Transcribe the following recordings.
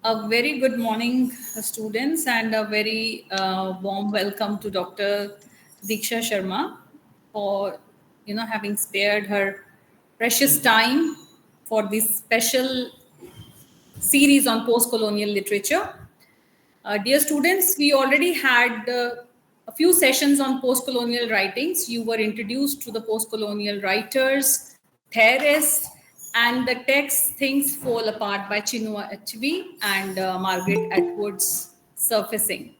A very good morning, students, and a very warm welcome to Dr. Diksha Sharma for having spared her precious time for this special series on post-colonial literature. Dear students, we already had a few sessions on post-colonial writings. You were introduced to the post-colonial writers, theorists, and the text Things Fall Apart by Chinua Achebe and Margaret Atwood's Surfacing.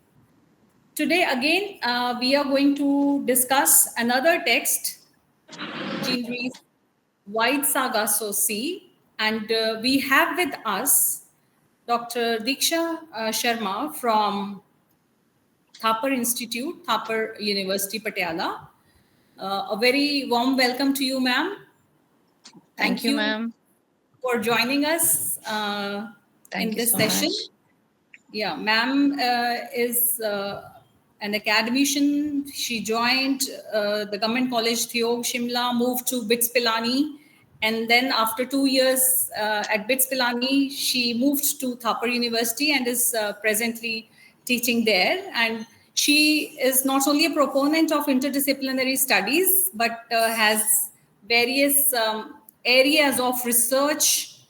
Today, again, we are going to discuss another text, Jean Rhys' White Sargasso Sea, and we have with us Dr. Diksha Sharma from Thapar Institute, Thapar University, Patiala. A very warm welcome to you, ma'am. Thank you, ma'am. For joining us in this session. Yeah, ma'am is an academician. She joined the Government College Thiog Shimla, moved to BITS Pilani, and then after 2 years at BITS Pilani, she moved to Thapar University and is presently teaching there. And she is not only a proponent of interdisciplinary studies, but has various areas of research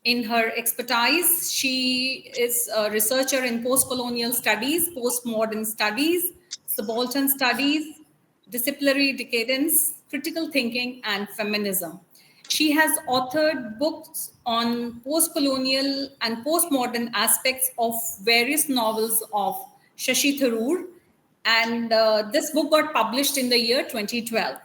in her expertise. She is a researcher in post-colonial studies, postmodern studies, subaltern studies, disciplinary decadence, critical thinking, and feminism. She has authored books on post-colonial and postmodern aspects of various novels of Shashi Tharoor, and this book got published in the year 2012.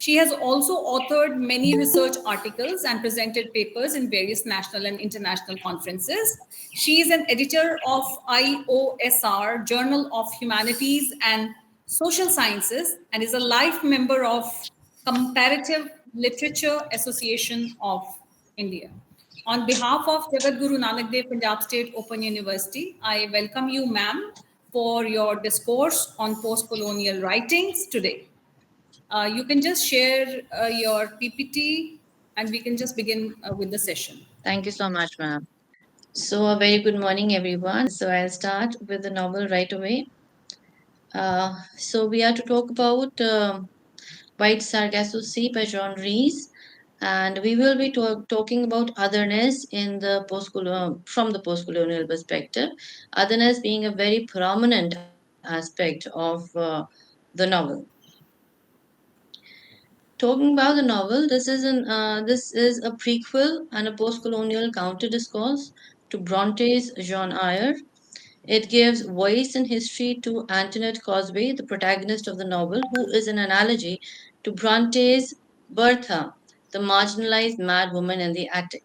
She has also authored many research articles and presented papers in various national and international conferences. She is an editor of IOSR, Journal of Humanities and Social Sciences, and is a life member of Comparative Literature Association of India. On behalf of Jagat Guru Nanak Dev Punjab State Open University, I welcome you, ma'am, for your discourse on post-colonial writings today. You can just share your PPT and we can just begin with the session. Thank you so much, ma'am. So, a very good morning, everyone. So, I'll start with the novel right away. So, we are to talk about White Sargasso Sea by John Rhys, and we will be talking about otherness in the from the post-colonial perspective. Otherness being a very prominent aspect of the novel. Talking about the novel, this is a prequel and a post-colonial counter-discourse to Bronte's Jean Eyre. It gives voice and history to Antoinette Cosway, the protagonist of the novel, who is an analogy to Bronte's Bertha, the marginalized mad woman in the attic.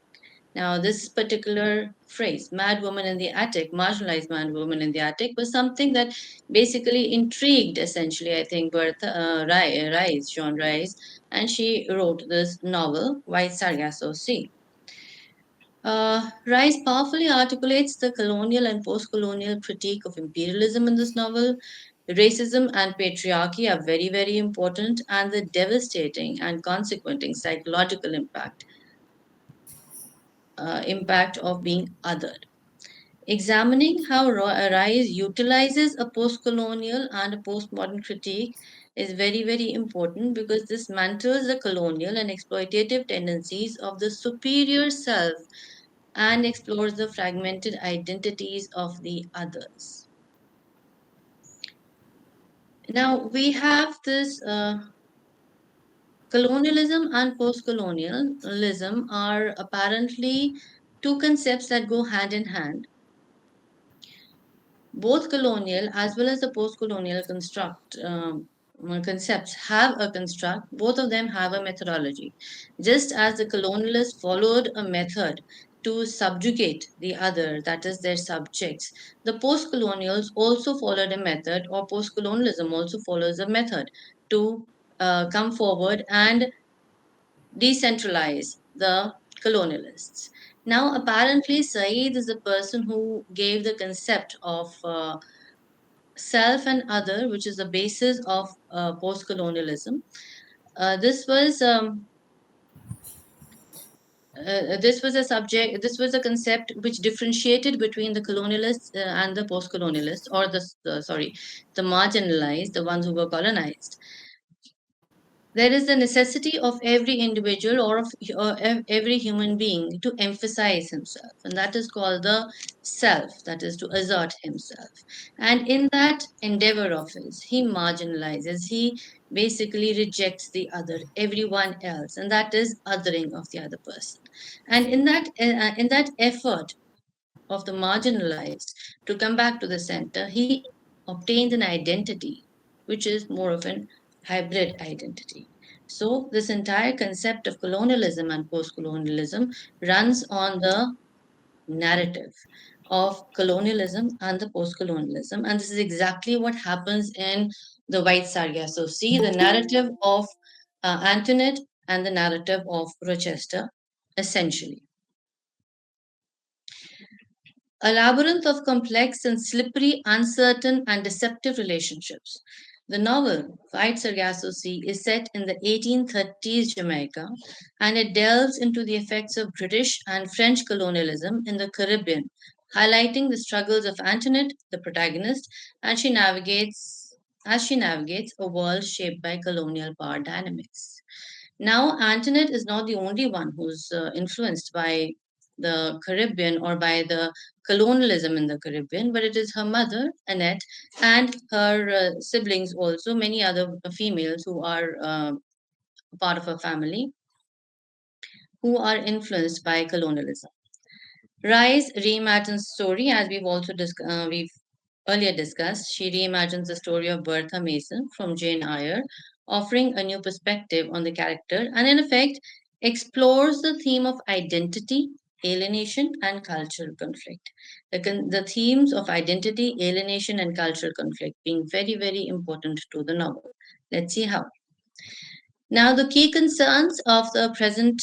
Now, this particular phrase, mad woman in the attic, marginalized mad woman in the attic, was something that basically intrigued, essentially, I think, Bertha Jean Rice, and she wrote this novel, White Sargasso Sea. Rice powerfully articulates the colonial and post colonial critique of imperialism in this novel. Racism and patriarchy are very, very important, and the devastating and consequenting psychological impact of being othered. Examining how Rice utilizes a post colonial and a postmodern critique is very, very important because this mantles the colonial and exploitative tendencies of the superior self and explores the fragmented identities of the others. Now, we have this colonialism and post colonialism are apparently two concepts that go hand in hand. Both colonial as well as the post colonial concepts have a construct, both of them have a methodology. Just as the colonialists followed a method to subjugate the other, that is, their subjects, the post colonials also followed a method, or post colonialism also follows a method to come forward and decentralize the colonialists. Now, apparently, Saeed is the person who gave the concept of self and other, which is the basis of post colonialism. This was this was a subject, this was a concept which differentiated between the colonialists and the post-colonialists, or the marginalized, the ones who were colonized. There is the necessity of every individual or every human being to emphasize himself, and that is called the self, that is to assert himself. And in that endeavor of his, he marginalizes, he basically rejects the other, everyone else, and that is othering of the other person. And in that effort of the marginalized to come back to the center, he obtains an identity which is more of an hybrid identity. So, this entire concept of colonialism and post colonialism runs on the narrative of colonialism and the post colonialism. And this is exactly what happens in the White Sargasso Sea, the narrative of Antoinette and the narrative of Rochester, essentially. A labyrinth of complex and slippery, uncertain, and deceptive relationships. The novel, White Sargasso Sea, is set in the 1830s Jamaica, and it delves into the effects of British and French colonialism in the Caribbean, highlighting the struggles of Antoinette, the protagonist, as she navigates a world shaped by colonial power dynamics. Now, Antoinette is not the only one who's influenced by the Caribbean or by the colonialism in the Caribbean, but it is her mother, Annette, and her siblings also, many other females who are part of her family, who are influenced by colonialism. Rise reimagines story, as we've earlier discussed. She reimagines the story of Bertha Mason from Jane Eyre, offering a new perspective on the character, and in effect explores the theme of identity, alienation, and cultural conflict. The themes of identity, alienation, and cultural conflict being very, very important to the novel. Let's see how. Now, the key concerns of the present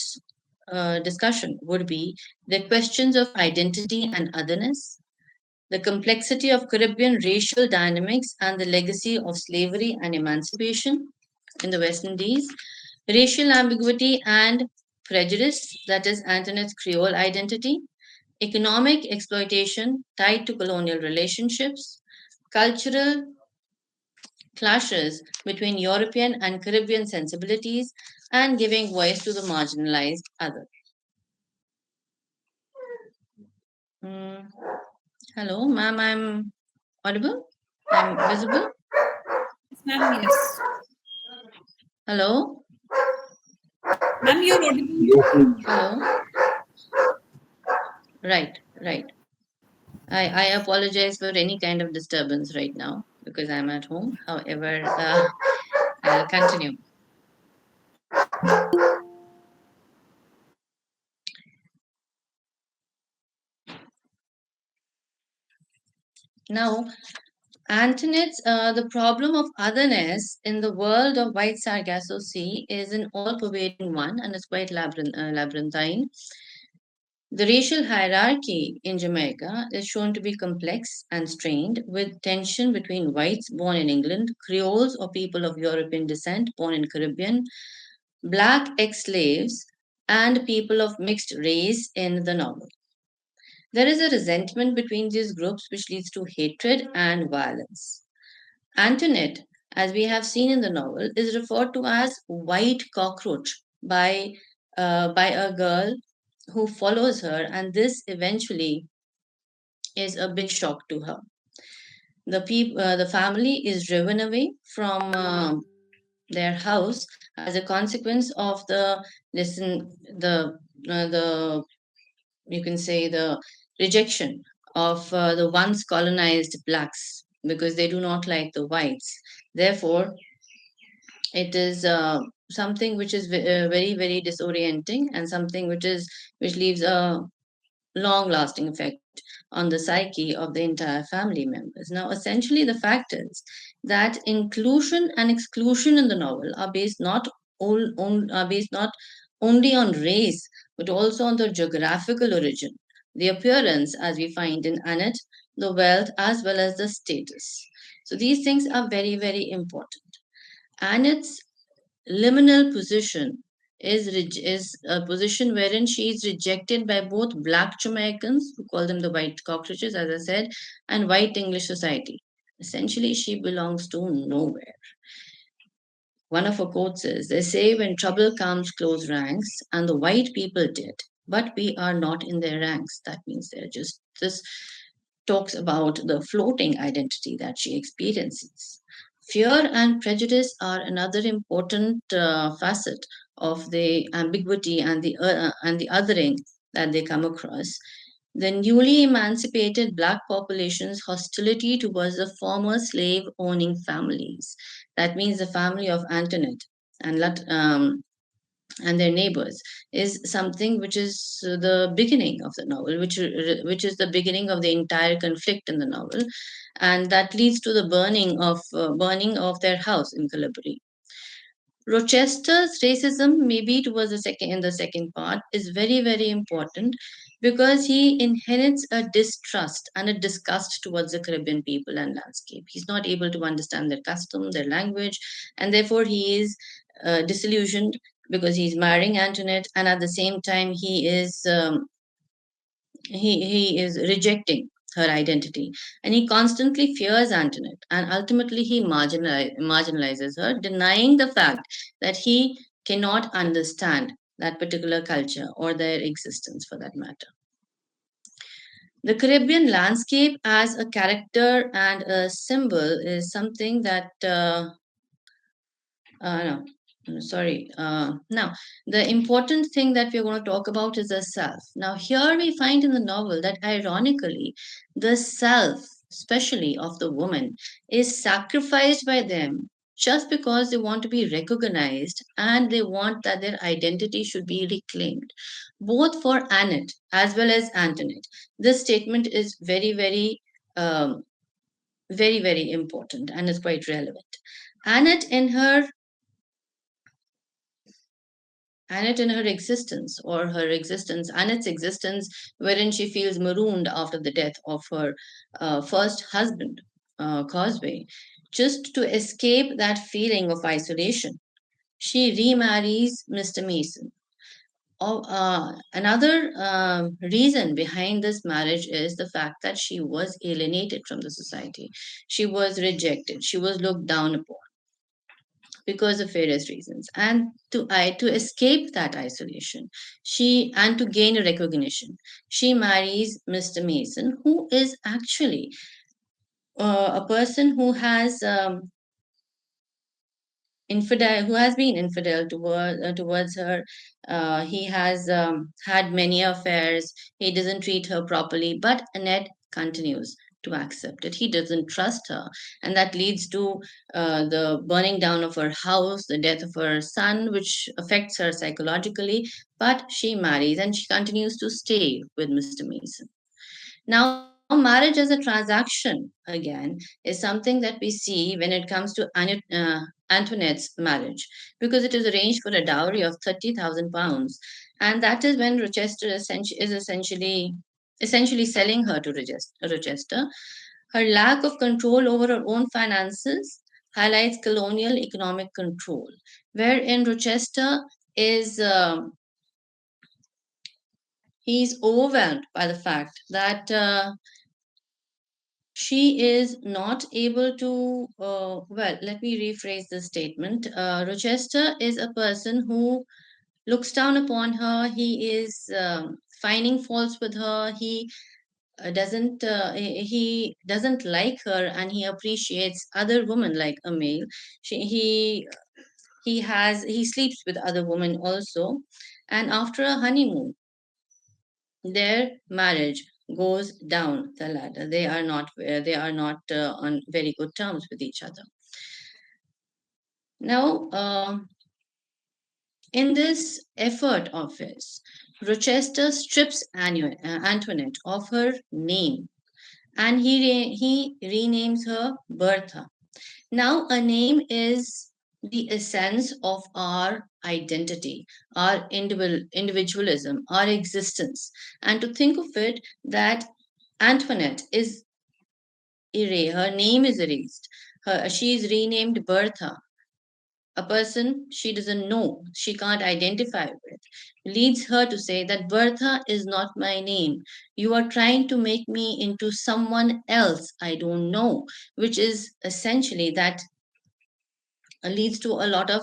discussion would be the questions of identity and otherness, the complexity of Caribbean racial dynamics and the legacy of slavery and emancipation in the West Indies, racial ambiguity and prejudice, that is, Antoinette's Creole identity, economic exploitation tied to colonial relationships, cultural clashes between European and Caribbean sensibilities, and giving voice to the marginalized other. Mm, hello, ma'am, I'm audible? I'm visible? Yes, ma'am, yes. Hello? Ma'am, you're audible. Hello? Right, right. I apologize for any kind of disturbance right now because I'm at home. However, I'll continue. Now, Antoinette's the problem of otherness in the world of White Sargasso Sea is an all-pervading one, and it's quite labyrinthine. The racial hierarchy in Jamaica is shown to be complex and strained, with tension between whites born in England, Creoles or people of European descent born in Caribbean, black ex-slaves, and people of mixed race in the novel. There is a resentment between these groups which leads to hatred and violence. Antoinette, as we have seen in the novel, is referred to as white cockroach by a girl who follows her, and this eventually is a big shock to her. The family is driven away from their house as a consequence of the you can say the rejection of the once colonized blacks because they do not like the whites. Therefore, it is something which is very very disorienting and something which leaves a long lasting effect on the psyche of the entire family members. Now, essentially, the fact is that inclusion and exclusion in the novel are based not only on race but also on the geographical origin, the appearance, as we find in Annette, the wealth as well as the status. So these things are very very important. Annette's liminal position is a position wherein she is rejected by both black Jamaicans, who call them the white cockroaches, as I said, and white English society. Essentially, she belongs to nowhere. One of her quotes is, they say when trouble comes close ranks, and the white people did, but we are not in their ranks. That means they're just this talks about the floating identity that she experiences. Fear and prejudice are another important facet of the ambiguity and the othering that they come across. The newly emancipated black population's hostility towards the former slave owning families. That means the family of Antoinette and and their neighbors is something which is the beginning of the novel, which is the beginning of the entire conflict in the novel, and that leads to the burning of their house in Calabria. Rochester's racism, maybe towards the second in the second part, is very important because he inherits a distrust and a disgust towards the Caribbean people and landscape. He's not able to understand their custom, their language, and therefore he is disillusioned because he's marrying Antoinette, and at the same time he is rejecting her identity, and he constantly fears Antoinette, and ultimately he marginalizes her, denying the fact that he cannot understand that particular culture or their existence for that matter. The Caribbean landscape as a character and a symbol is something that no, sorry. Now, the important thing that we're going to talk about is the self. Now, here we find in the novel that ironically, the self, especially of the woman, is sacrificed by them just because they want to be recognized and they want that their identity should be reclaimed. Both for Annette as well as Antoinette. This statement is um, very important and is quite relevant. Annette in her Annette in her existence, or her existence, Annette's existence, wherein she feels marooned after the death of her first husband, Causeway, just to escape that feeling of isolation. She remarries Mr. Mason. Another reason behind this marriage is the fact that she was alienated from the society. She was rejected. She was looked down upon because of various reasons, and to escape that isolation, she and to gain a recognition, she marries Mr. Mason, who is actually a person who has infidel who has been infidel towards her. He has had many affairs. He doesn't treat her properly, but Annette continues to accept it. He doesn't trust her, and that leads to the burning down of her house, the death of her son, which affects her psychologically. But she marries and she continues to stay with Mr. Mason. Now, marriage as a transaction, again, is something that we see when it comes to Antoinette's marriage, because it is arranged for a dowry of £30,000, and that is when Rochester is essentially selling her to Rochester. Her lack of control over her own finances highlights colonial economic control, wherein Rochester is he's overwhelmed by the fact that she is not able to well, let me rephrase this statement. Rochester is a person who looks down upon her. He is finding faults with her. He doesn't like her, and he appreciates other women like a male. He sleeps with other women also, and after a honeymoon their marriage goes down the ladder. They are not on very good terms with each other. Now, in this effort of his, Rochester strips Antoinette of her name, and he renames her Bertha. Now, a name is the essence of our identity, our individualism, our existence. And to think of it that Antoinette is her name is erased. She is renamed Bertha. a person she doesn't know, she can't identify with, leads her to say that Bertha is not my name. You are trying to make me into someone else I don't know, which is essentially that leads to a lot of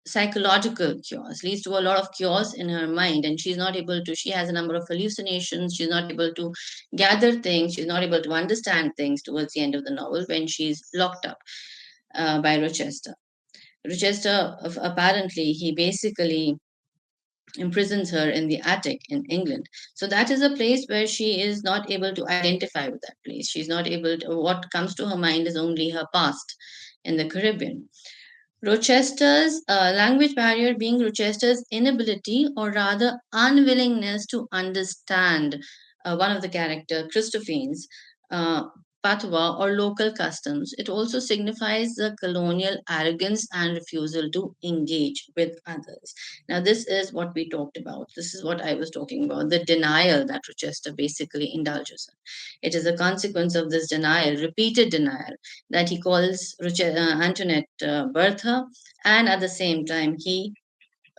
psychological cures, leads to a lot of cures in her mind, and she's not able to, she has a number of hallucinations, she's not able to gather things, she's not able to understand things towards the end of the novel when she's locked up by Rochester. Rochester, apparently, he basically imprisons her in the attic in England. So that is a place where she is not able to identify with that place. She's not able to, what comes to her mind is only her past in the Caribbean. Rochester's language barrier being Rochester's inability or rather unwillingness to understand one of the character, Christophene's uh, patois or local customs. It also signifies the colonial arrogance and refusal to engage with others. Now, this is what we talked about. This is what I was talking about, the denial that Rochester basically indulges in. It is a consequence of this denial, repeated denial, that he calls Antoinette Bertha, and at the same time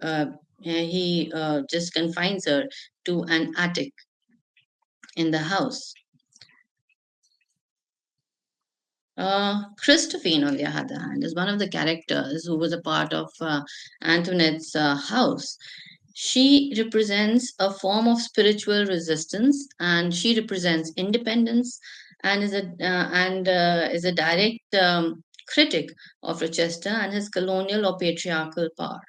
uh, he just confines her to an attic in the house. Christophine, on the other hand, is one of the characters who was a part of Antoinette's house. She represents a form of spiritual resistance, and she represents independence, and is a direct critic of Rochester and his colonial or patriarchal power.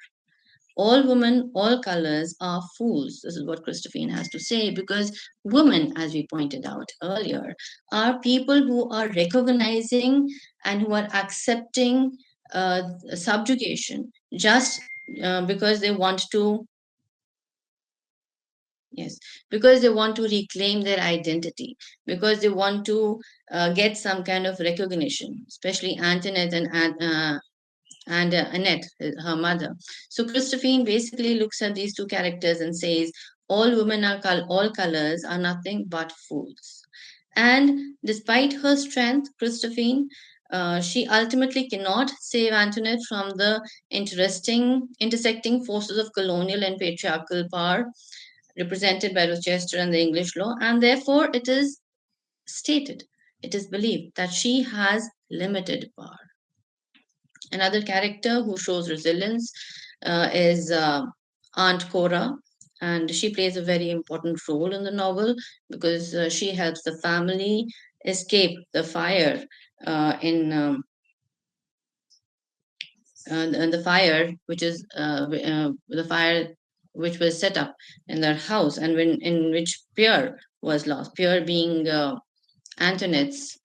All women, all colors are fools. This is what Christophine has to say, because women, as we pointed out earlier, are people who are recognizing and who are accepting subjugation just because they want to. Yes, because they want to reclaim their identity, because they want to get some kind of recognition, especially Antoinette and Annette, her mother. So Christophine basically looks at these two characters and says, all women are all colors are nothing but fools. And despite her strength, Christophine, she ultimately cannot save Antoinette from the interesting intersecting forces of colonial and patriarchal power represented by Rochester and the English law, and therefore it is stated, it is believed that she has limited power. Another character who shows resilience is Aunt Cora, and she plays a very important role in the novel because she helps the family escape the fire in the fire, which is the fire which was set up in their house, and when in which Pierre was lost. Pierre being Antoinette's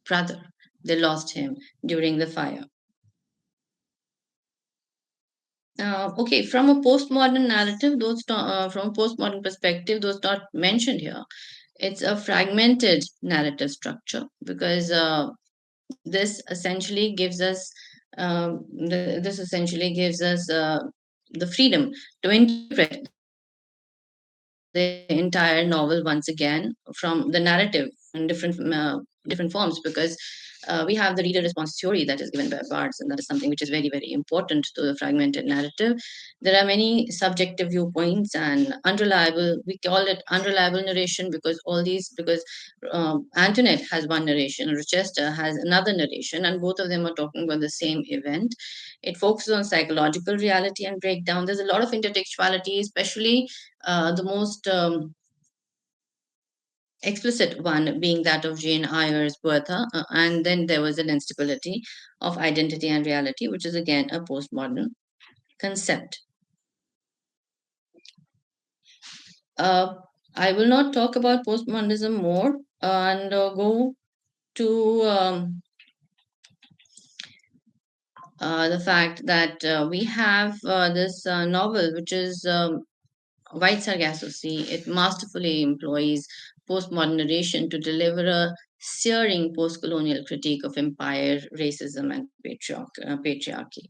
brother, they lost him during the fire. Okay, from a postmodern narrative, from a postmodern perspective, those not mentioned here. It's a fragmented narrative structure because this essentially gives us this essentially gives us the freedom to interpret the entire novel once again from the narrative in different forms, because we have the reader response theory that is given by Bards, and that is something which is very, very important to the fragmented narrative. There are many subjective viewpoints and unreliable, we call it unreliable narration, because all these, because Antoinette has one narration, Rochester has another narration, and both of them are talking about the same event. It focuses on psychological reality and breakdown. There's a lot of intertextuality, especially the most explicit one being that of Jane Eyre's Bertha, and then there was an instability of identity and reality, which is again a postmodern concept. Uh, I will not talk about postmodernism more and go to the fact that we have this novel, which is White Sargasso Sea. It masterfully employs postmodern narration to deliver a searing postcolonial critique of empire, racism, and patriarchy.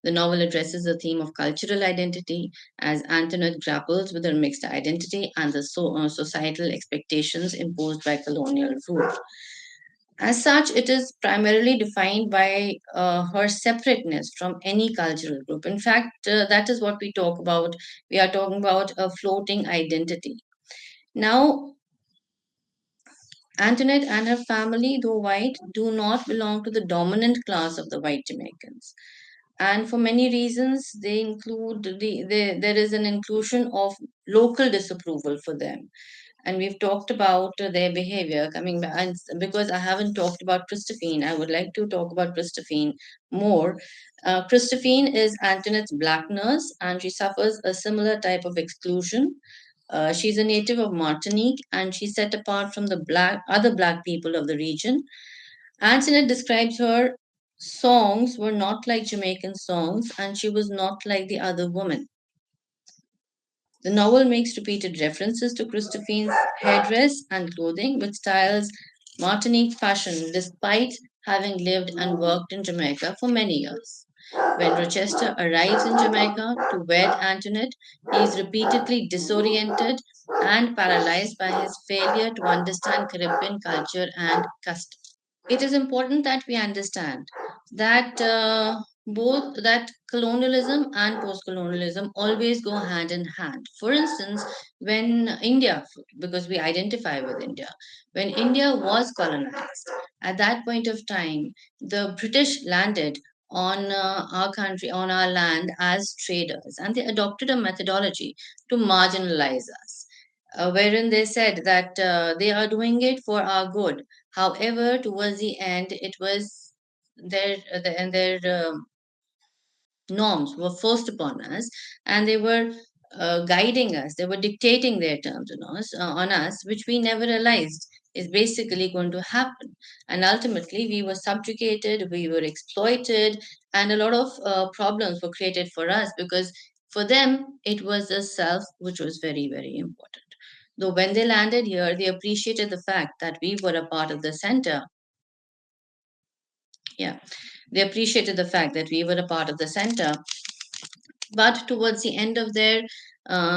The novel addresses the theme of cultural identity as Antoinette grapples with her mixed identity and the societal expectations imposed by colonial rule. As such, it is primarily defined by her separateness from any cultural group. In fact, that is what we talk about. We are talking about a floating identity. Now, Antoinette and her family, though white, do not belong to the dominant class of the white Jamaicans. And for many reasons, they include there is an inclusion of local disapproval for them. And we've talked about their behavior coming back. And because I haven't talked about Christophine, I would like to talk about Christophine more. Christophine is Antoinette's black nurse, and she suffers a similar type of exclusion. She's a native of Martinique, and she's set apart from the other black people of the region. Antoinette describes her songs were not like Jamaican songs, and she was not like the other women. The novel makes repeated references to Christophine's headdress and clothing, which styles Martinique fashion despite having lived and worked in Jamaica for many years. When Rochester arrives in Jamaica to wed Antoinette, he is repeatedly disoriented and paralyzed by his failure to understand Caribbean culture and customs. It is important that we understand that both that colonialism and post-colonialism always go hand in hand. For instance, when India, because we identify with India, when India was colonized, at that point of time, the British landed on our country, on our land as traders, and they adopted a methodology to marginalize us, wherein they said that they are doing it for our good. However, towards the end, it was their norms were forced upon us, and they were guiding us. They were dictating their terms on us, which we never realized is basically going to happen. And ultimately, we were subjugated, we were exploited, and a lot of problems were created for us because for them it was a self which was very, very important. Though when they landed here, they appreciated the fact that we were a part of the center. Yeah, they appreciated the fact that we were a part of the center. But towards the end of their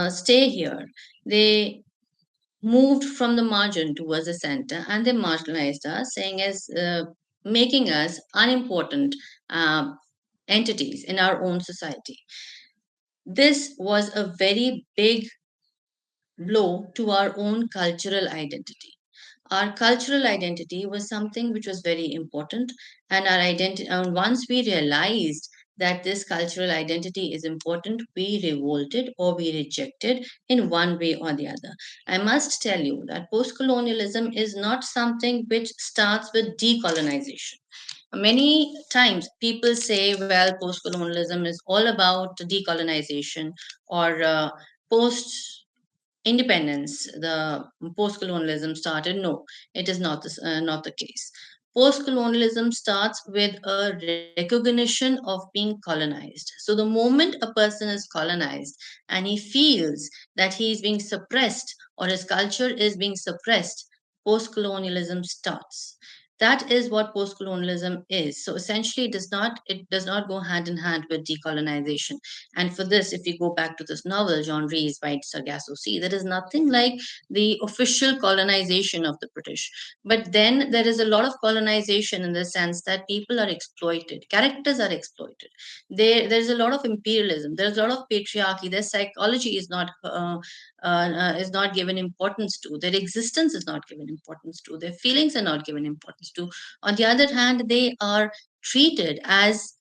stay here, they moved from the margin towards the center and they marginalized us, saying as making us unimportant uh, entities in our own society. This was a very big blow to our own cultural identity. Our cultural identity was something which was very important, and our identity. And once we realized that this cultural identity is important, we revolted or we rejected in one way or the other. I must tell you that post-colonialism is not something which starts with decolonization. Many times people say, well, post-colonialism is all about decolonization or post independence, the post-colonialism started. No, it is not the case. Post-colonialism starts with a recognition of being colonized. So the moment a person is colonized and he feels that he is being suppressed or his culture is being suppressed, post-colonialism starts. That is what post-colonialism is. So essentially it does not go hand in hand with decolonization. And for this, if we go back to this novel, John Rees White Sargasso Sea, there is nothing like the official colonization of the British. But then there is a lot of colonization in the sense that people are exploited, characters are exploited. There's a lot of imperialism, there's a lot of patriarchy, their psychology is not given importance to, their existence is not given importance to, their feelings are not given importance to. On the other hand, they are treated as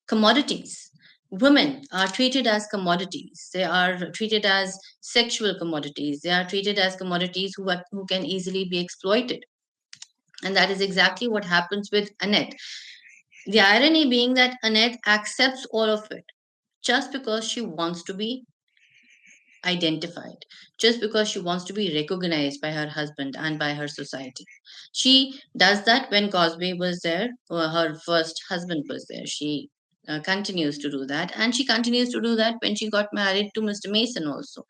commodities. Women are treated as commodities. They are treated as sexual commodities. They are treated as commodities who can easily be exploited. And that is exactly what happens with Annette. The irony being that Annette accepts all of it just because she wants to be identified, just because she wants to be recognized by her husband and by her society. She does that when Cosby was there, or her first husband was there. She continues to do that, and she continues to do that when she got married to Mr. Mason also.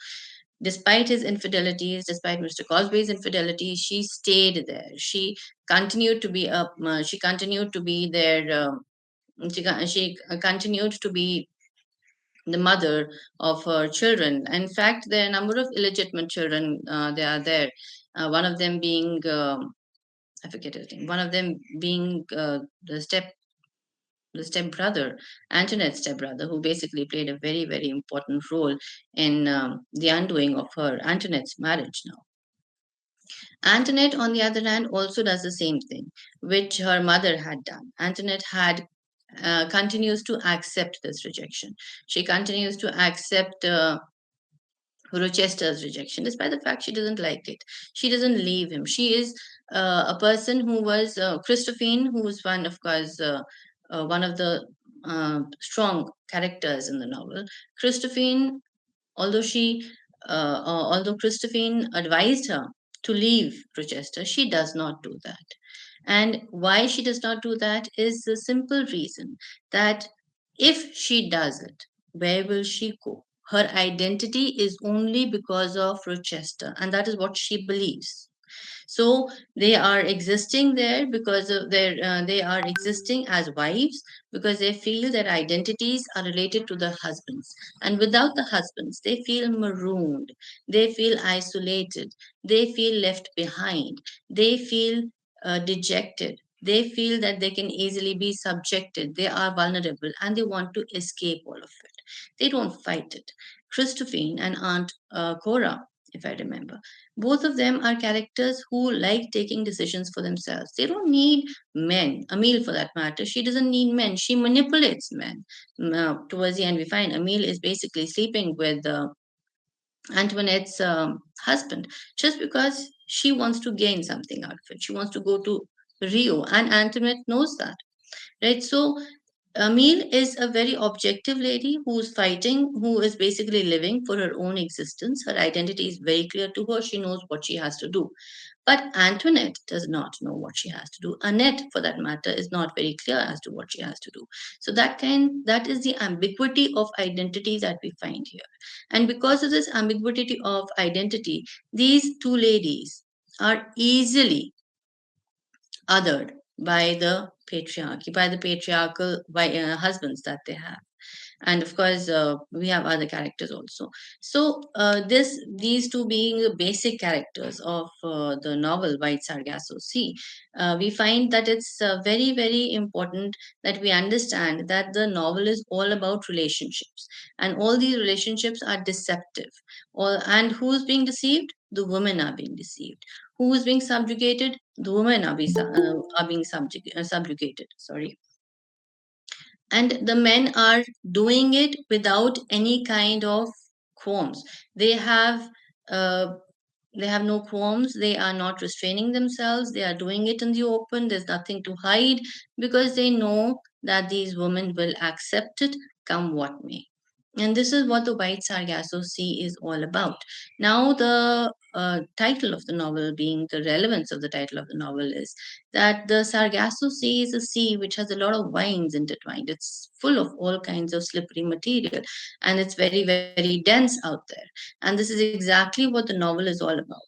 Despite his infidelities, despite Mr. Cosby's infidelities, she stayed there. She continued to be a. She continued to be there. She continued to be the mother of her children. In fact, there are a number of illegitimate children. They are there. One of them being I forget his name. One of them being the step brother, Antoinette's step brother, who basically played a very, very important role in the undoing of her Antoinette's marriage now. Antoinette, on the other hand, also does the same thing, which her mother had done. Antoinette had continues to accept this rejection. She continues to accept Rochester's rejection, despite the fact she doesn't like it. She doesn't leave him. She is a person who was Christophine, who was one, of course, one of the strong characters in the novel. Christophine, although she, although Christophine advised her to leave Rochester, she does not do that. And why she does not do that is the simple reason that if she does it, where will she go? Her identity is only because of Rochester, and that is what she believes. So they are existing there because of their they are existing as wives because they feel their identities are related to the husbands, and without the husbands they feel marooned, they feel isolated, they feel left behind, they feel dejected, they feel that they can easily be subjected, they are vulnerable, and they want to escape all of it. They don't fight it. Christophine and Aunt Cora, if I remember, both of them are characters who like taking decisions for themselves. They don't need men. Emil, for that matter, she doesn't need men. She manipulates men. Towards the end, we find Emil is basically sleeping with Antoinette's husband just because she wants to gain something out of it. She wants to go to Rio, and Antoinette knows that, right? So Emil is a very objective lady who's fighting, who is basically living for her own existence. Her identity is very clear to her. She knows what she has to do. But Antoinette does not know what she has to do. Annette, for that matter, is not very clear as to what she has to do. So that is the ambiguity of identity that we find here. And because of this ambiguity of identity, these two ladies are easily othered by the patriarchy, by the patriarchal husbands that they have. And of course, we have other characters also. So these two being the basic characters of the novel White Sargasso Sea, we find that it's very, very important that we understand that the novel is all about relationships, and all these relationships are deceptive. And who's being deceived? The women are being deceived. Who is being subjugated? The women are being subjugated. Sorry. And the men are doing it without any kind of qualms. They have uh, they have no qualms. They are not restraining themselves. They are doing it in the open. There's nothing to hide because they know that these women will accept it come what may. And this is what the White Sargasso Sea is all about. Now, the title of the novel, being the relevance of the title of the novel, is that the Sargasso Sea is a sea which has a lot of vines intertwined. It's full of all kinds of slippery material, and it's very, very dense out there. And this is exactly what the novel is all about,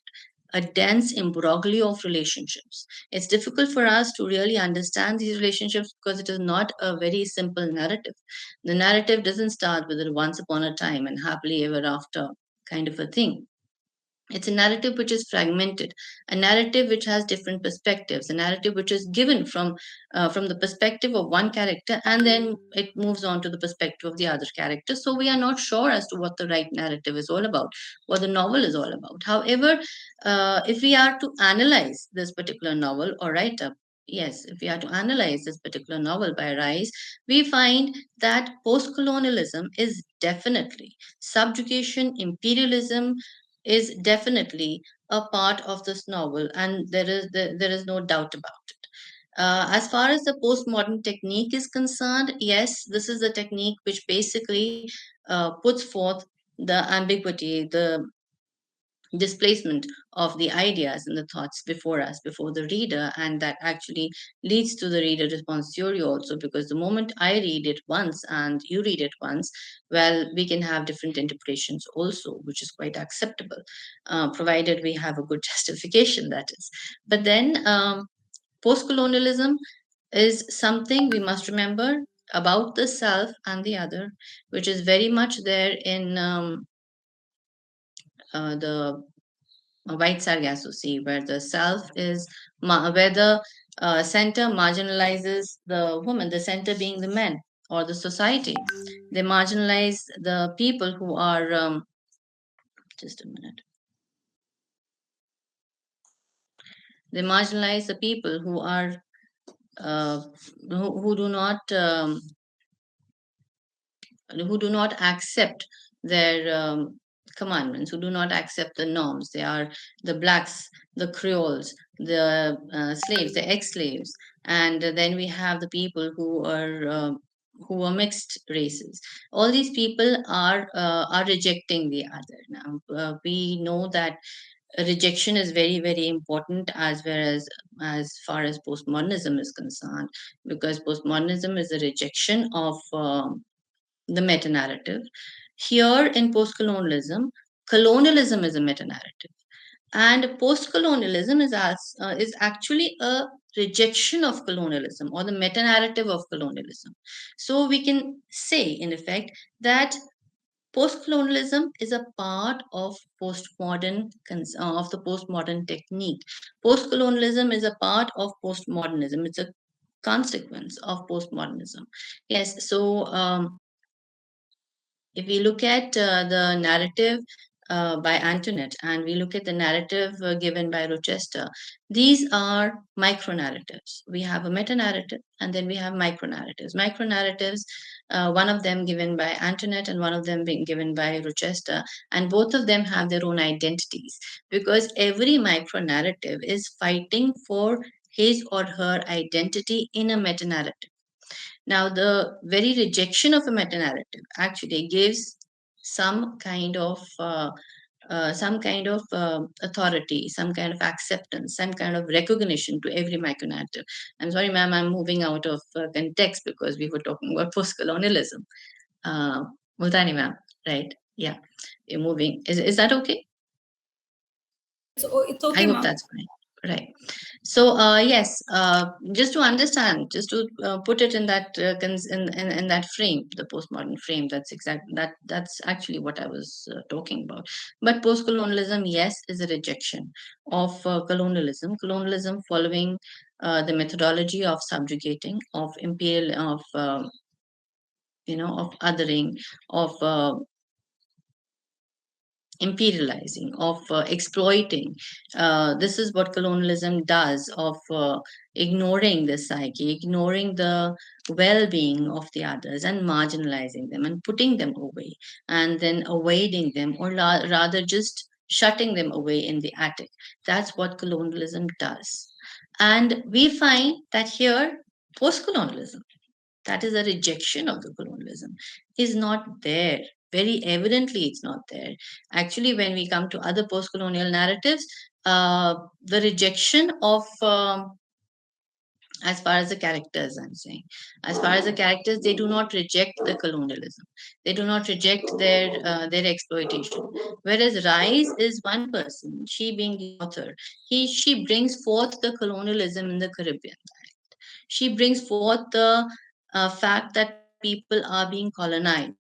a dense imbroglio of relationships. It's difficult for us to really understand these relationships because it is not a very simple narrative. The narrative doesn't start with a once upon a time and happily ever after kind of a thing. It's a narrative which is fragmented, a narrative which has different perspectives, a narrative which is given from the perspective of one character, and then it moves on to the perspective of the other character. So we are not sure as to what the right narrative is all about, what the novel is all about. However, if we are to analyze this particular novel or write up, yes, if we are to analyze this particular novel by Rice, we find that post-colonialism is definitely subjugation, imperialism, is definitely a part of this novel, and there is no doubt about it. As far as the postmodern technique is concerned, yes, this is a technique which basically puts forth the ambiguity, the displacement of the ideas and the thoughts before us, before the reader, and that actually leads to the reader response theory also, because the moment I read it once and you read it once, well, we can have different interpretations also, which is quite acceptable, provided we have a good justification, that is. But then post-colonialism is something we must remember about the self and the other, which is very much there in the White Sargasso Sea, where the self is, where the center marginalizes the woman, the center being the men or the society. They marginalize the people who are, just a minute. They marginalize the people who are, uh, who do not, who do not accept their commandments, who do not accept the norms. They are the blacks, the Creoles, the slaves, the ex-slaves, and then we have the people who are mixed races. All these people are rejecting the other. Now we know that rejection is very very important as far as postmodernism is concerned, because postmodernism is a rejection of the meta narrative. Here in postcolonialism, colonialism is a meta narrative, and post-colonialism is actually a rejection of colonialism or the meta narrative of colonialism. So we can say, in effect, that post-colonialism is a part of of the postmodern technique. Post-colonialism is a part of postmodernism. It's a consequence of postmodernism. Yes. So if we look at the narrative by Antoinette and we look at the narrative given by Rochester, these are micro narratives. We have a meta narrative and then we have micro narratives. Micro narratives, one of them given by Antoinette and one of them being given by Rochester, and both of them have their own identities, because every micro narrative is fighting for his or her identity in a meta narrative. Now, the very rejection of a meta narrative actually gives some kind of authority, some kind of acceptance, some kind of recognition to every micro narrative. I'm sorry, ma'am, I'm moving out of context because we were talking about post-colonialism. Multani, ma'am, right? Yeah, you're moving. Is that okay? It's I okay, hope ma'am. that's fine. Right. So, yes, just to understand, just to put it in that in that frame, the postmodern frame. That's actually what I was talking about. But postcolonialism, yes, is a rejection of colonialism. Colonialism following the methodology of subjugating, of imperial, of of othering, of imperializing, of exploiting. This is what colonialism does, of ignoring the psyche, ignoring the well being of the others, and marginalizing them and putting them away, and then avoiding them, or rather just shutting them away in the attic. That's what colonialism does. And we find that here, post colonialism, that is a rejection of the colonialism, is not there. Very evidently it's not there. Actually, when we come to other post-colonial narratives, the rejection of as far as the characters, I'm saying, as far as the characters, they do not reject the colonialism, they do not reject their exploitation. Whereas Rise is one person, she being the author, she brings forth the colonialism in the Caribbean. She brings forth the fact that people are being colonized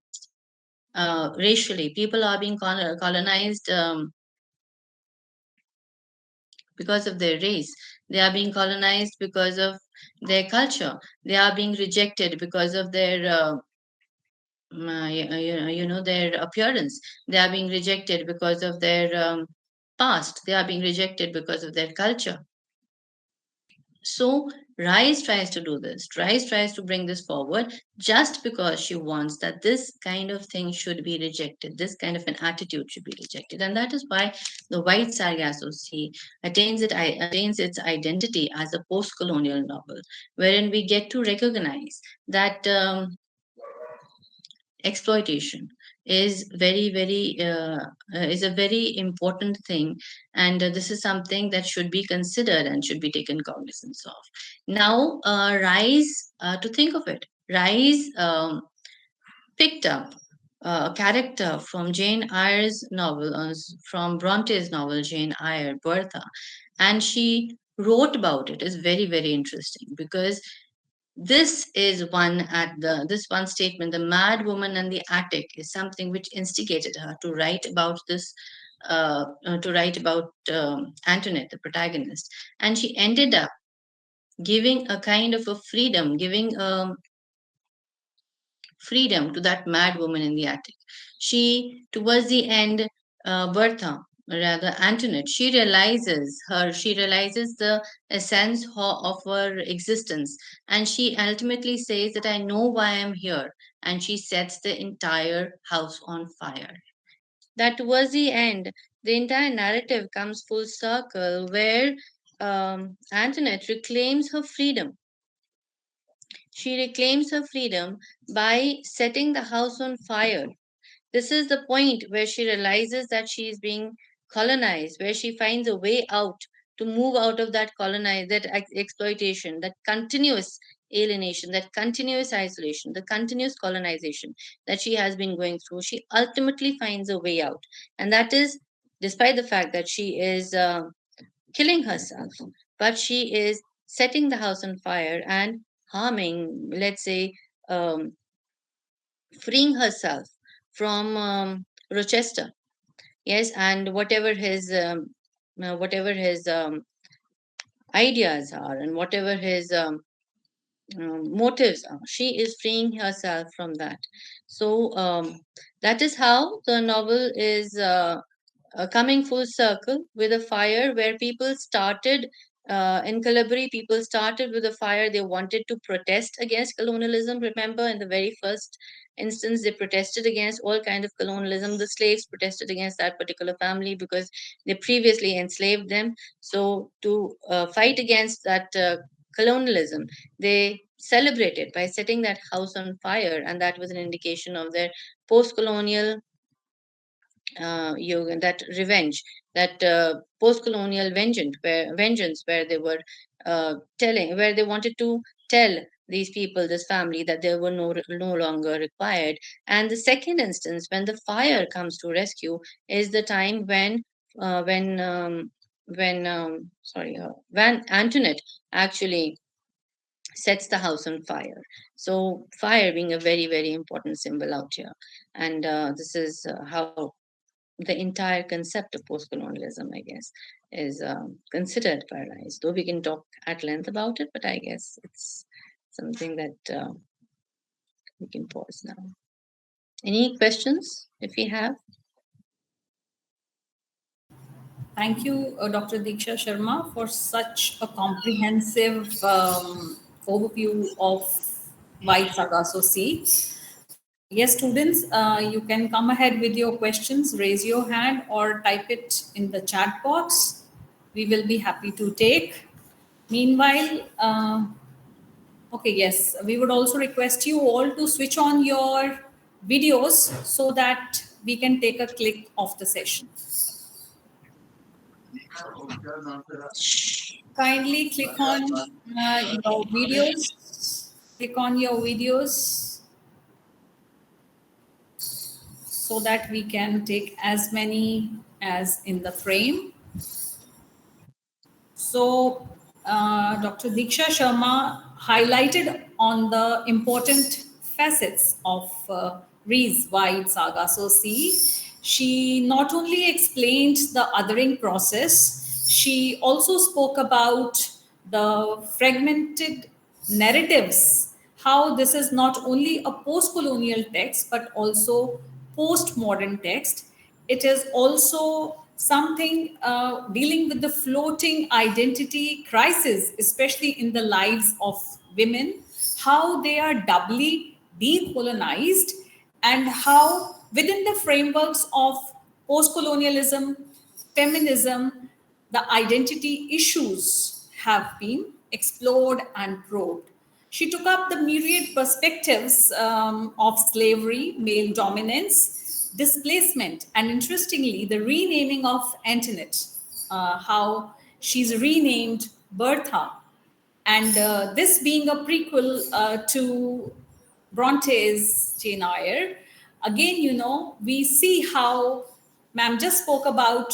racially. People are being colonized because of their race. They are being colonized because of their culture. They are being rejected because of their their appearance. They are being rejected because of their past. They are being rejected because of their culture. So Rice tries to do this. Rice tries to bring this forward just because she wants that this kind of thing should be rejected. This kind of an attitude should be rejected. And that is why the White Sargasso Sea attains its identity as a post-colonial novel, wherein we get to recognize that exploitation is is a very important thing, and this is something that should be considered and should be taken cognizance of. Now Rise, to think of it, Rise picked up a character from Jane Eyre's novel, from Bronte's novel Jane Eyre, Bertha, and she wrote about it. Is very very interesting, because this one statement, the mad woman and the attic, is something which instigated her to write about this to write about Antoinette, the protagonist, and she ended up giving a kind of a freedom, giving freedom to that mad woman in the attic. She, towards the end, Bertha, rather Antoinette, she realizes the essence of her existence, and she ultimately says that I know why I'm here, and she sets the entire house on fire. That towards the end, the entire narrative comes full circle where Antoinette reclaims her freedom. She reclaims her freedom by setting the house on fire. This is the point where she realizes that she is being colonized, where she finds a way out to move out of that exploitation, that continuous alienation, that continuous isolation, the continuous colonization that she has been going through. She ultimately finds a way out. And that is despite the fact that she is killing herself, but she is setting the house on fire and harming, let's say, um, freeing herself from Rochester. Yes, and whatever his ideas are, and whatever his motives are, she is freeing herself from that. So that is how the novel is coming full circle with a fire where people started in Calabria, people started with a fire. They wanted to protest against colonialism. Remember, in the very first instance, they protested against all kind of colonialism. The slaves protested against that particular family because they previously enslaved them. So to fight against that colonialism, they celebrated by setting that house on fire, and that was an indication of their post-colonial that revenge, that post-colonial vengeance, where they were where they wanted to tell these people, this family, that they were no longer required. And the second instance, when the fire comes to rescue, is the time uh, when um, when Antoinette actually sets the house on fire. So fire being a very, very important symbol out here, and this is how the entire concept of post-colonialism, I guess, is considered paralyzed. Though we can talk at length about it, but I guess it's something that we can pause now. Any questions, if we have? Thank you, Dr. Diksha Sharma, for such a comprehensive overview of White Sagasso C. Yes, students, you can come ahead with your questions, raise your hand, or type it in the chat box. We will be happy to take. Meanwhile, okay, yes, we would also request you all to switch on your videos so that we can take a click of the session. Kindly click on your videos. Click on your videos so that we can take as many as in the frame. So, Dr. Diksha Sharma highlighted on the important facets of Ree's Wide Saga. So, see, she not only explained the othering process, she also spoke about the fragmented narratives, how this is not only a post colonial text but also post modern text. It is also something dealing with the floating identity crisis, especially in the lives of women, how they are doubly decolonized, and how within the frameworks of post colonialism, feminism, the identity issues have been explored and probed. She took up the myriad perspectives of slavery, male dominance, displacement, and interestingly, the renaming of Antoinette, how she's renamed Bertha. And this being a prequel to Bronte's Jane Eyre, again, we see how ma'am just spoke about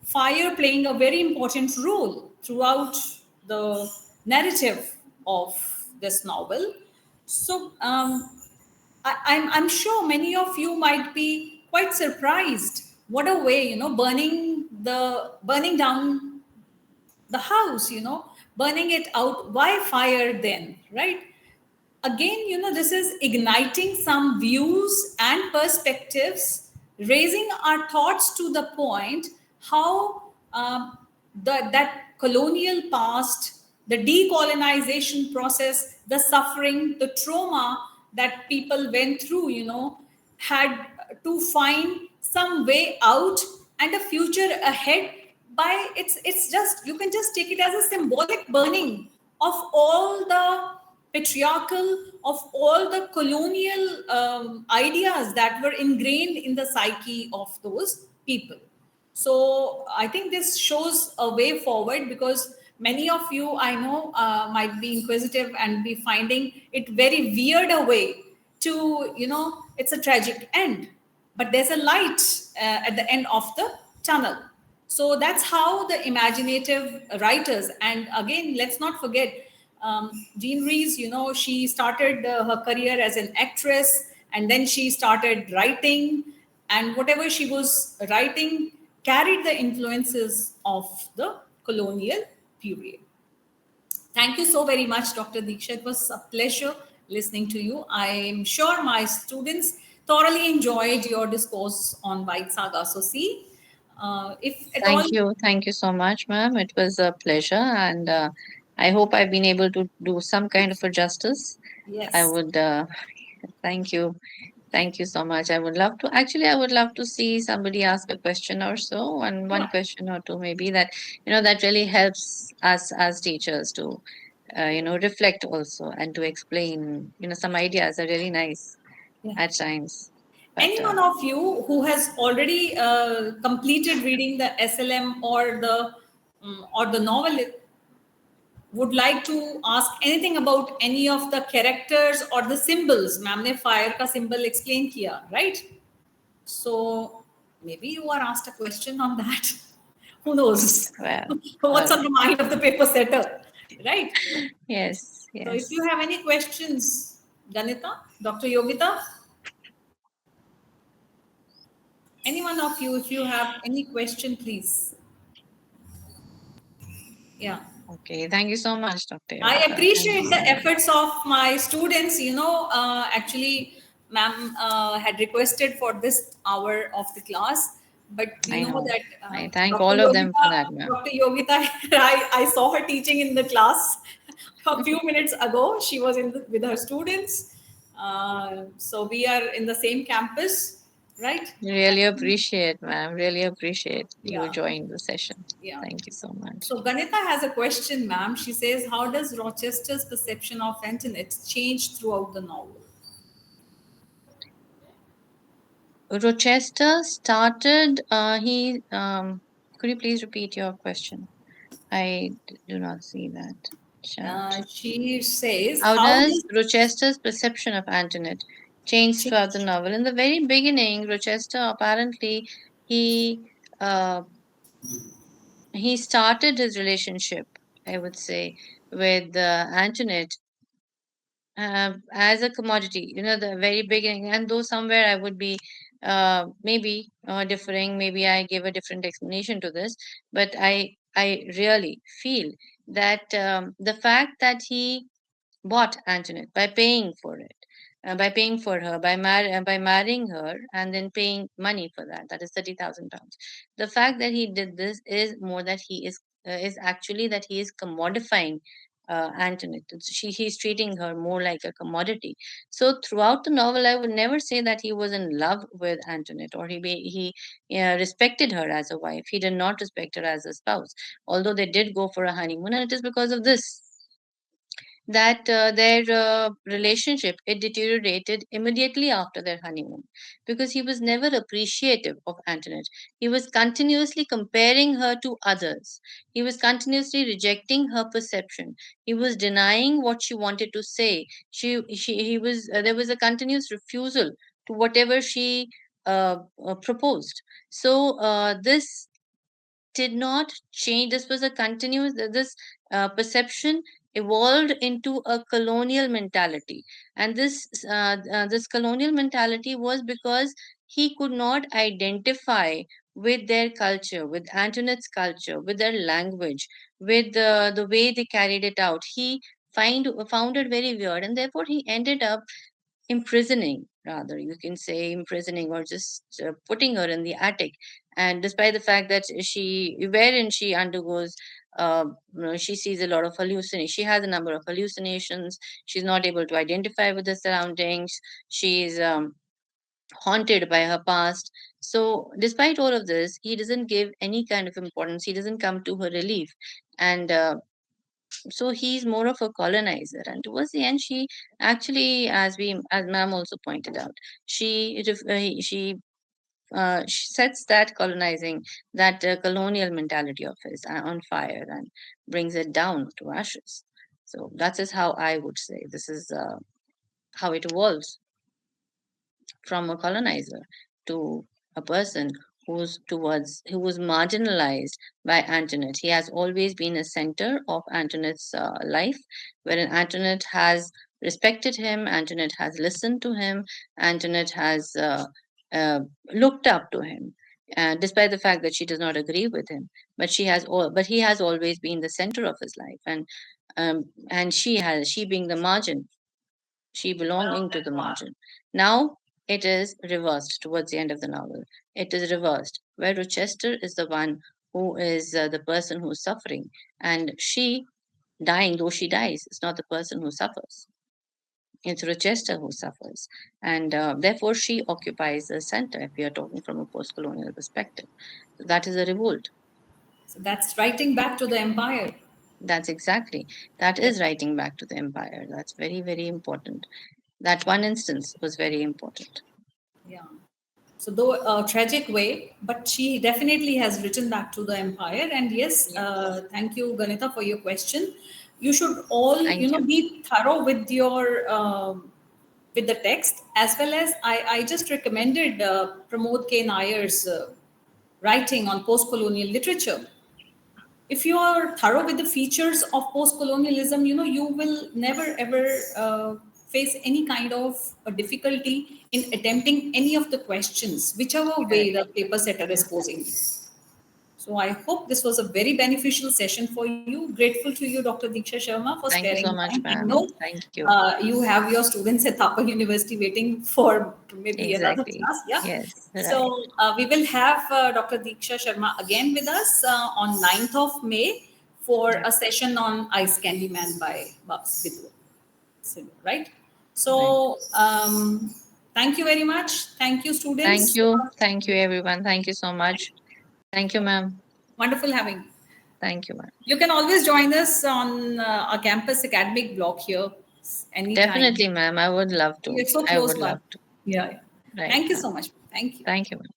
fire playing a very important role throughout the narrative of this novel. So I'm sure many of you might be quite surprised What a way, burning down the house, burning it out. Why fire then, right? Again, this is igniting some views and perspectives, raising our thoughts to the point how that colonial past, the decolonization process, the suffering, the trauma that people went through, had to find some way out and a future ahead. By it's just, you can just take it as a symbolic burning of all the patriarchal, of all the colonial ideas that were ingrained in the psyche of those people. So I think this shows a way forward, because many of you, I know, might be inquisitive and be finding it very weird a way to, it's a tragic end, but there's a light at the end of the tunnel. So that's how the imaginative writers, and again, let's not forget, Jean Rees, she started her career as an actress, and then she started writing, and whatever she was writing carried the influences of the colonial period. Thank you so very much, Dr. Diksha. It was a pleasure listening to you. I'm sure my students thoroughly enjoyed your discourse on White Saga. So, see, if at all, Thank you so much, ma'am. It was a pleasure, and I hope I've been able to do some kind of a justice. I yes, would thank you. Thank you so much. I would love to actually I would love to see somebody ask a question or so, one sure. question or two maybe that that really helps us as teachers to reflect also and to explain some ideas are really nice Yeah. at times. But Any one of you who has already completed reading the SLM or the novel would like to ask anything about any of the characters or the symbols? Ma'am ने fire का symbol explain किया, right? So maybe you are asked a question on that. Who knows? well, all What's on right. the mind of the paper setter, right? Yes, So if you yes. have any questions, Ganita, Dr. Yogita, any one of you, if you have any question, please. Yeah. Okay. Thank you so much, Dr. I Yogita. Thank you appreciate so the much. efforts of my students. Actually, ma'am had requested for this hour of the class, but you I know know. that I thank Dr. all of them Yogita, for that, ma'am. Dr. Yogita, I saw her teaching in the class a few minutes ago. She was with her students. So we are in the same campus, right? Really appreciate, ma'am. Really appreciate you Yeah, joining the session. yeah. Thank you so much. So Ganita has a question, ma'am. She says, "How does Rochester's perception of Antoinette change throughout the novel?" Rochester started, could you please repeat your question? Do not see that chat. She says, How "How does does Rochester's perception of Antoinette change throughout the change?" novel? In the very beginning, Rochester apparently he uh, he started his relationship, I would say, with Antoinette as a commodity, the very beginning. And though somewhere I would be maybe differing, maybe I give a different explanation to this, but I really feel that the fact that he bought Antoinette by paying for it, by paying for her, by marrying her, and then paying money for that. That is £30,000. The fact that he did this is more that is actually that he is commodifying Antoinette. He's treating her more like a commodity. So throughout the novel, I would never say that he was in love with Antoinette or he respected her as a wife. He did not respect her as a spouse, although they did go for a honeymoon, and it is because of this that their relationship it deteriorated immediately after their honeymoon because he was never appreciative of Antoinette. He was continuously comparing her to others. He was continuously rejecting her perception. He was denying what she wanted to say. She he was There was a continuous refusal to whatever she proposed. So this did not change. This was a continuous this perception evolved into a colonial mentality. And this colonial mentality was because he could not identify with their culture, with Antoinette's culture, with their language, with the way they carried it out. He found it very weird, and therefore he ended up imprisoning, rather you can say imprisoning, or just putting her in the attic. And despite the fact that wherein she undergoes, she sees a lot of hallucinations, she has a number of hallucinations, she's not able to identify with the surroundings, she's haunted by her past. So despite all of this, he doesn't give any kind of importance, he doesn't come to her relief. And so he's more of a colonizer. And towards the end, she actually, as ma'am also pointed out, she sets that colonizing, that colonial mentality of his on fire, and brings it down to ashes. So that is how I would say this is how it evolves from a colonizer to a person who was marginalized by Antoinette. He has always been a center of Antoinette's life, wherein Antoinette has respected him, Antoinette has listened to him, Antoinette has uh, looked up to him. Despite the fact that she does not agree with him, but he has always been the center of his life, and she being the margin, she belonging to the margin. Now it is reversed towards the end of the novel. It is reversed, where Rochester is the one who is the person who is suffering, and she, dying though she dies, is not the person who suffers. It's Rochester who suffers, and therefore she occupies the center. If we are talking from a post-colonial perspective, that is a revolt. So that's writing back to the empire. That is writing back to the empire. That's very, very important. That one instance was very important. Yeah. So though a tragic way, but she definitely has written back to the empire. And yes, thank you, Ganita, for your question. You should all, Thank you. be thorough with your with the text, as well as I just recommended Pramod K. Nair's writing on post-colonial literature. If you are thorough with the features of post-colonialism, you will never ever face any kind of a difficulty in attempting any of the questions, whichever way Correct. the paper setter is posing. So I hope this was a very beneficial session for you. Grateful to you, Dr. Diksha Sharma, for Thank you sparing so much, time. I ma'am. know Thank you. you have your students at Thapa University waiting for maybe another Exactly. class. Yeah. Yes, right. So we will have Dr. Diksha Sharma again with us on 9th of May for Yeah, a session on Ice Candy Man by Babs Vidhu. Right? right. So thank you very much. Thank you, Thank students. you. Thank you, everyone. Thank you so much. Thank you, ma'am. Wonderful having you. Thank you, ma'am. You can always join us on our campus academic block here anytime. Definitely, ma'am. I would love to. It's so I close would by. love to. Yeah. Right, Thank you ma'am. so much. Thank you. Thank you, ma'am.